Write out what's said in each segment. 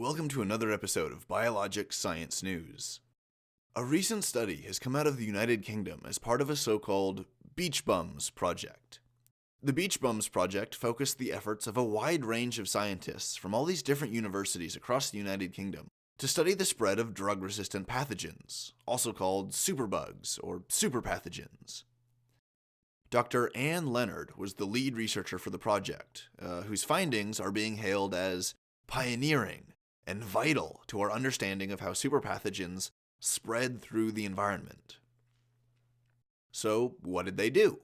welcome to another episode of BioLogic Science News. A recent study has come out of the United Kingdom as part of a so-called Beach Bums project. The Beach Bums project focused the efforts of a wide range of scientists from all these different universities across the United Kingdom to study the spread of drug-resistant pathogens, also called superbugs or superpathogens. Dr. Anne Leonard was the lead researcher for the project, whose findings are being hailed as pioneering and vital to our understanding of how superpathogens spread through the environment. So, what did they do?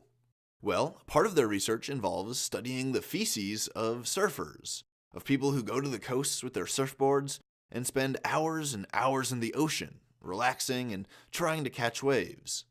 Well, part of their research involves studying the feces of surfers, of people who go to the coasts with their surfboards and spend hours and hours in the ocean, relaxing and trying to catch waves.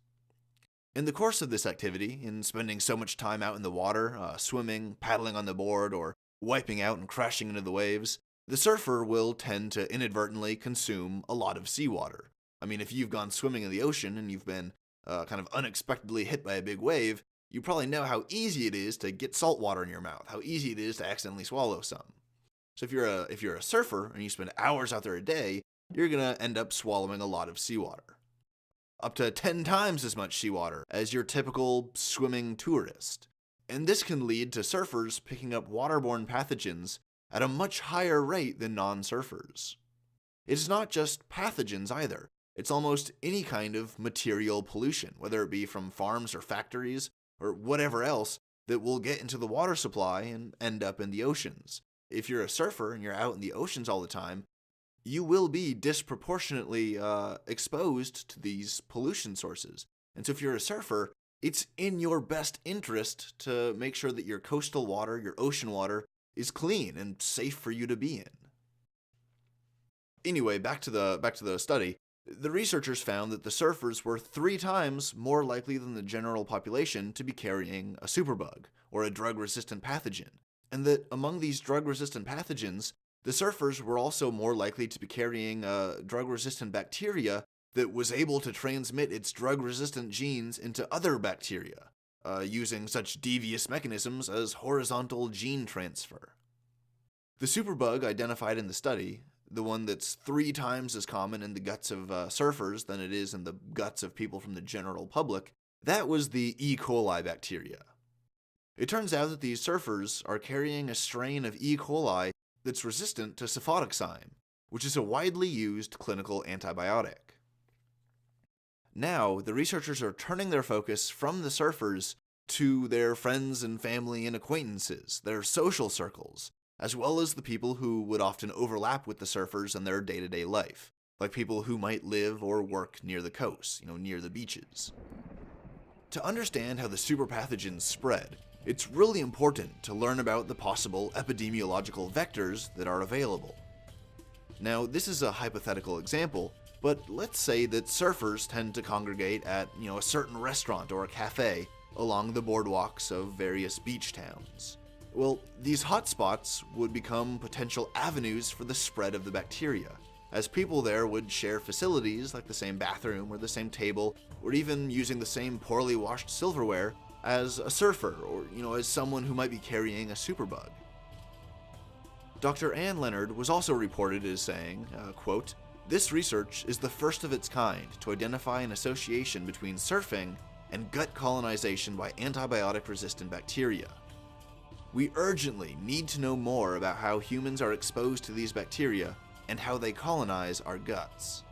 In the course of this activity, in spending so much time out in the water, swimming, paddling on the board, or wiping out and crashing into the waves, the surfer will tend to inadvertently consume a lot of seawater. I mean, if you've gone swimming in the ocean and you've been kind of unexpectedly hit by a big wave, you probably know how easy it is to get salt water in your mouth, how easy it is to accidentally swallow some. So if you're a surfer and you spend hours out there a day, you're going to end up swallowing a lot of seawater. Up to 10 times as much seawater as your typical swimming tourist. And this can lead to surfers picking up waterborne pathogens at a much higher rate than non-surfers. It's not just pathogens either. It's almost any kind of material pollution, whether it be from farms or factories or whatever else that will get into the water supply and end up in the oceans. If you're a surfer and you're out in the oceans all the time, you will be disproportionately exposed to these pollution sources. And so if you're a surfer, it's in your best interest to make sure that your coastal water, your ocean water, is clean and safe for you to be in. Anyway, back to the study. The researchers found that the surfers were 3 times more likely than the general population to be carrying a superbug, or a drug-resistant pathogen, and that among these drug-resistant pathogens, the surfers were also more likely to be carrying a drug-resistant bacteria that was able to transmit its drug-resistant genes into other bacteria, using such devious mechanisms as horizontal gene transfer. The superbug identified in the study, the one that's 3 times as common in the guts of surfers than it is in the guts of people from the general public, that was the E. coli bacteria. It turns out that these surfers are carrying a strain of E. coli that's resistant to cefotaxime, which is a widely used clinical antibiotic. Now, the researchers are turning their focus from the surfers to their friends and family and acquaintances, their social circles, as well as the people who would often overlap with the surfers in their day-to-day life, like people who might live or work near the coast, near the beaches. To understand how the superpathogens spread, it's really important to learn about the possible epidemiological vectors that are available. Now, this is a hypothetical example, but let's say that surfers tend to congregate at, a certain restaurant or a cafe along the boardwalks of various beach towns. Well, these hotspots would become potential avenues for the spread of the bacteria, as people there would share facilities like the same bathroom or the same table, or even using the same poorly washed silverware as a surfer or, as someone who might be carrying a superbug. Dr. Anne Leonard was also reported as saying, quote, "This research is the first of its kind to identify an association between surfing and gut colonization by antibiotic-resistant bacteria. We urgently need to know more about how humans are exposed to these bacteria and how they colonize our guts."